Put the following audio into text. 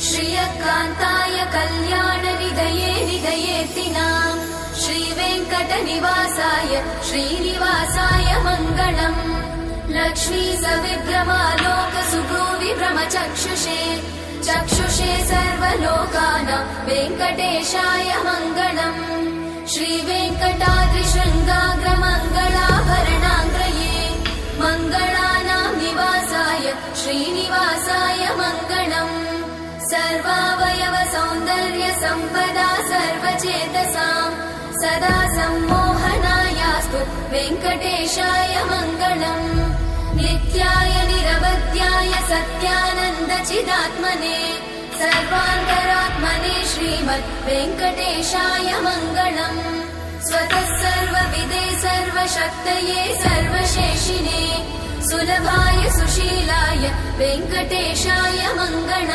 श्रियकान्ताय कल्याणनिधये निधयेतिनाम् श्रीवेङ्कटनिवासाय श्रीनिवासाय मङ्गलम्। लक्ष्मी सविभ्रमालोकसुभ्रूविभ्रमचक्षुषे चक्षुषे सर्वलोकानां वेङ्कटेशाय मङ्गलम्। श्रीवेङ्कटाद्रिशृङ्गाग्रमङ्गलाभरणाङ्ग्रये मङ्गलानां निवासाय श्रीनिवासाय मङ्गलम्। सर्वावयव सौन्दर्य सम्पदा सर्वचेतसां सदा सम्मोहनायास्तु वेङ्कटेशाय मङ्गलम्। नित्याय निरवध्याय सत्यानन्द चिदात्मने सर्वान्तरात्मने श्रीमद् वेङ्कटेशाय मङ्गलम्। स्वतः सर्वविदे सर्वशक्तये सर्वशेषिने सुलभाय सुशीलाय वेङ्कटेशाय मङ्गलम्।